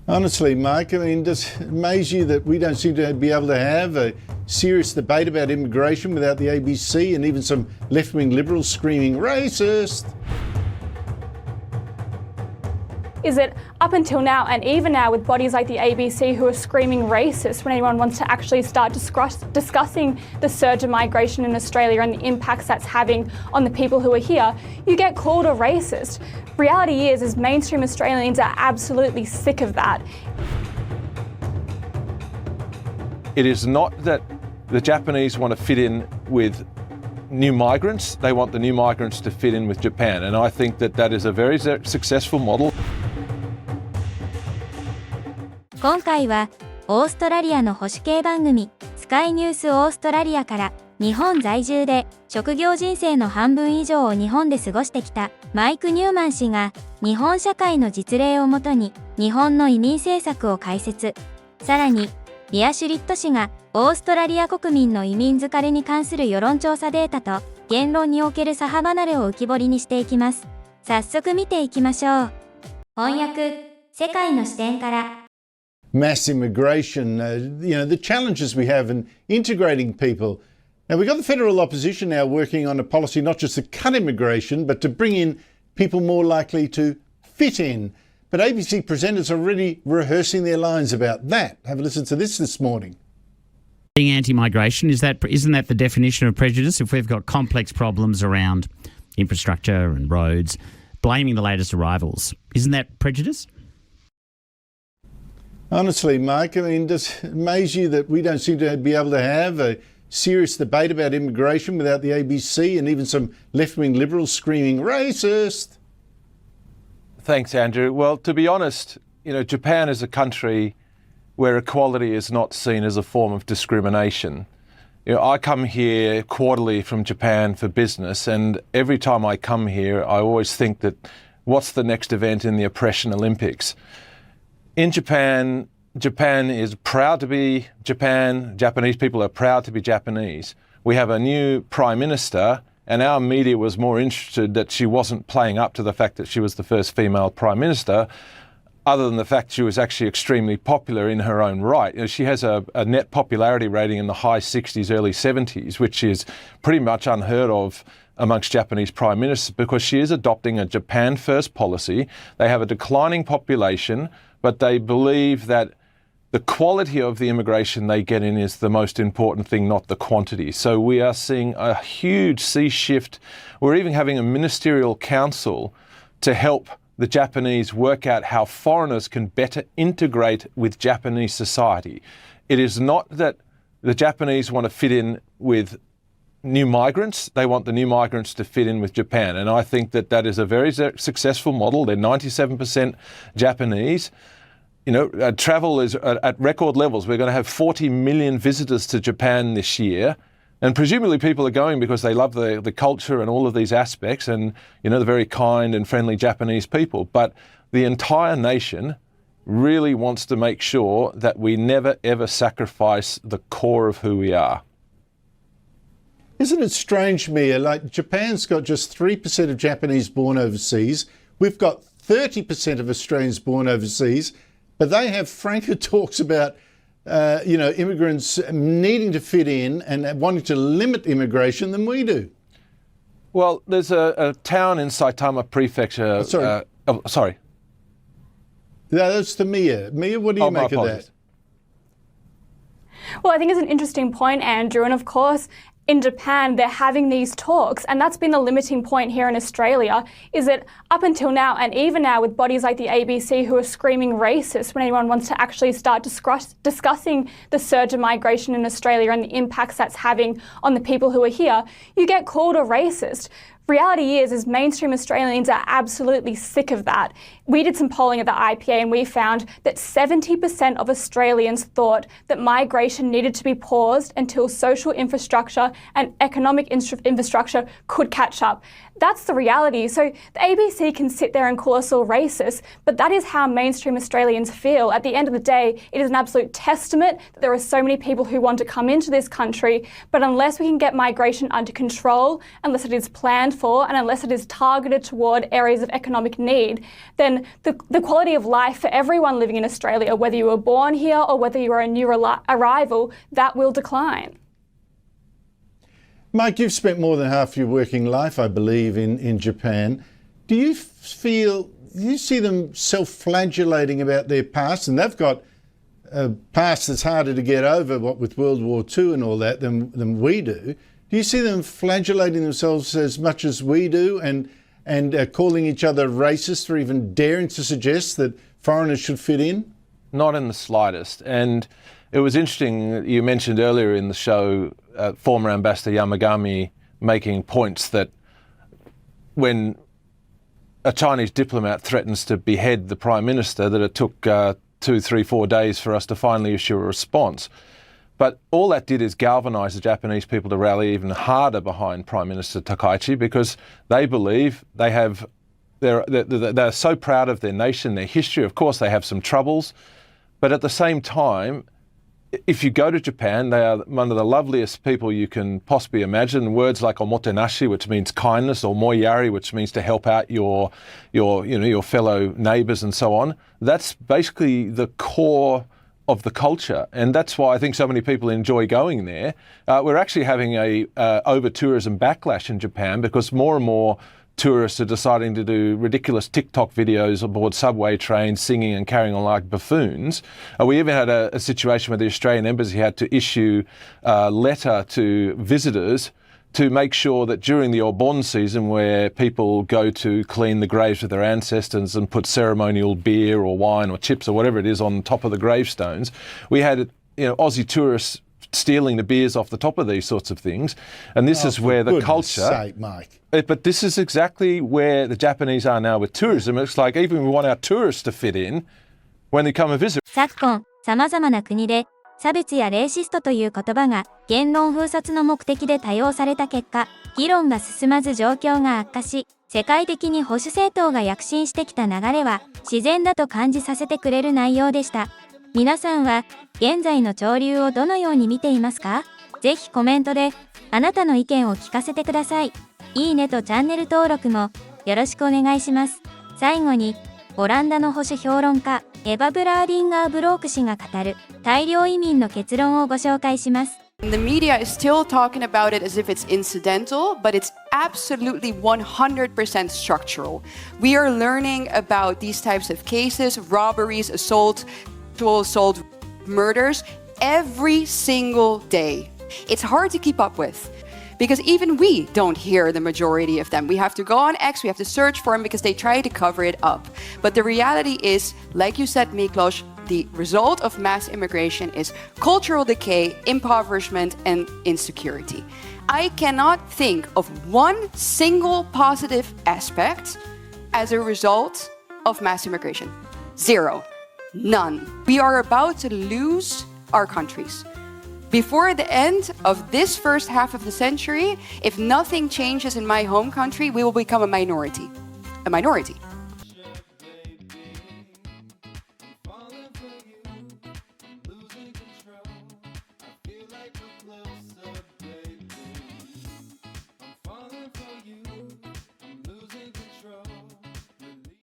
Honestly, Mike, I mean, does it amaze you that we don't seem to be able to have a serious debate about immigration without the ABC and even some left-wing liberals screaming racist? Is it up until now, and even now with bodies like the ABC who are screaming racist when anyone wants to actually start discussing the surge of migration in Australia and the impacts that's having on the people who are here, you get called a racist. Reality is mainstream Australians are absolutely sick of that. It is not that the Japanese want to fit in with new migrants, they want the new migrants to fit in with Japan, and I think that that is a very successful model. 今回はオーストラリアの保守系番組スカイニュースオーストラリアから日本在住で職業人生の半分以上を日本で過ごしてきたマイク・ニューマン氏が日本社会の実例をもとに日本の移民政策を解説。さらにミア・シュリット氏がオーストラリア国民の移民疲れに関する世論調査データと言論における左派離れを浮き彫りにしていきます。早速見ていきましょう。翻訳世界の視点から。Mass immigration, the challenges we have in integrating people. Now, we've got the federal opposition now working on a policy not just to cut immigration, but to bring in people more likely to fit in. But ABC presenters are already rehearsing their lines about that. Have a listen to this morning. Being anti-migration, isn't that the definition of prejudice? If we've got complex problems around infrastructure and roads, blaming the latest arrivals, isn't that prejudice? Honestly, Mike, I mean, does it amaze you that we don't seem to be able to have a serious debate about immigration without the ABC and even some left-wing liberals screaming racist? Thanks, Andrew. Well, to be honest, Japan is a country where equality is not seen as a form of discrimination. I come here quarterly from Japan for business, and every time I come here, I always think that what's the next event in the oppression Olympics? In Japan, Japan is proud to be Japan. Japanese people are proud to be Japanese. We have a new Prime Minister, and our media was more interested that she wasn't playing up to the fact that she was the first female Prime Minister, other than the fact she was actually extremely popular in her own right. She has a net popularity rating in the high 60s, early 70s, which is pretty much unheard of amongst Japanese prime ministers because she is adopting a Japan first policy. They have a declining population, but they believe that the quality of the immigration they get in is the most important thing, not the quantity. So we are seeing a huge sea shift. We're even having a ministerial council to help the Japanese work out how foreigners can better integrate with Japanese society. It is not that the Japanese want to fit in with new migrants, they want the new migrants to fit in with Japan. And I think that that is a very successful model. They're 97% Japanese. Travel is at record levels. We're going to have 40 million visitors to Japan this year. And presumably people are going because they love the culture and all of these aspects and, the very kind and friendly Japanese people. But the entire nation really wants to make sure that we never, ever sacrifice the core of who we are. Isn't it strange, Mia? Like Japan's got just 3% of Japanese born overseas. We've got 30% of Australians born overseas, but they have franker talks about, immigrants needing to fit in and wanting to limit immigration than we do. Well, there's a town in Saitama Prefecture. Sorry. That's to Mia. Mia, what do you make of that? Well, I think it's an interesting point, Andrew, and of course, in Japan, they're having these talks, and that's been the limiting point here in Australia, is that up until now, and even now with bodies like the ABC who are screaming racist when anyone wants to actually start discussing the surge of migration in Australia and the impacts that's having on the people who are here, you get called a racist. Reality is mainstream Australians are absolutely sick of that. We did some polling at the IPA and we found that 70% of Australians thought that migration needed to be paused until social infrastructure and economic infrastructure could catch up. That's the reality. So the ABC can sit there and call us all racist, but that is how mainstream Australians feel. At the end of the day, it is an absolute testament that there are so many people who want to come into this country, but unless we can get migration under control, unless it is planned for and unless it is targeted toward areas of economic need, then the quality of life for everyone living in Australia, whether you were born here or whether you are a new arrival, that will decline. Mike, you've spent more than half your working life, I believe, in Japan. Do you see them self-flagellating about their past? And they've got a past that's harder to get over, what with World War II and all that, than we do. Do you see them flagellating themselves as much as we do and calling each other racist or even daring to suggest that foreigners should fit in? Not in the slightest. And it was interesting, you mentioned earlier in the show former Ambassador Yamagami making points that when a Chinese diplomat threatens to behead the Prime Minister, that it took 2, 3, 4 days for us to finally issue a response. But all that did is galvanise the Japanese people to rally even harder behind Prime Minister Takaichi, because they believe they're so proud of their nation, their history. Of course, they have some troubles, but at the same time, if you go to Japan, they are one of the loveliest people you can possibly imagine. Words like omotenashi, which means kindness, or moyari, which means to help out your fellow neighbours and so on. That's basically the core of the culture, and that's why I think so many people enjoy going there. We're actually having a over-tourism backlash in Japan, because more and more tourists are deciding to do ridiculous TikTok videos aboard subway trains, singing and carrying on like buffoons. We even had a situation where the Australian Embassy had to issue a letter to visitors to make sure that during the Obon season, where people go to clean the graves of their ancestors and put ceremonial beer or wine or chips or whatever it is on top of the gravestones, we had Aussie tourists stealing the beers off the top of these sorts of things. And this is where the culture... Sake, Mike. But this is exactly where the Japanese are now with tourism. It's like even we want our tourists to fit in when they come and visit. 昨今、様々な国で差別やレーシストという言葉が言論封殺の目的で多用された結果、議論が進まず状況が悪化し、世界的に保守政党が躍進してきた流れは自然だと感じさせてくれる内容でした。皆さんは現在の潮流をどのように見ていますか？ぜひコメントであなたの意見を聞かせてください。いいねとチャンネル登録もよろしくお願いします。最後に、オランダの保守評論家エヴァ・ブラーディンガー・ブローク氏が語る大量移民の結論をご紹介します。The media is still talking about it as if it's incidental, but it's absolutely 100% structural. We are learning about these types of cases, robberies, assault, murders, every single day. It's hard to keep up with, because even we don't hear the majority of them. We have to go on X, we have to search for them because they try to cover it up. But the reality is, like you said, Miklos, the result of mass immigration is cultural decay, impoverishment, and insecurity. I cannot think of one single positive aspect as a result of mass immigration. Zero. None. We are about to lose our countries. Before the end of this first half of the century, if nothing changes in my home country, we will become a minority. A minority.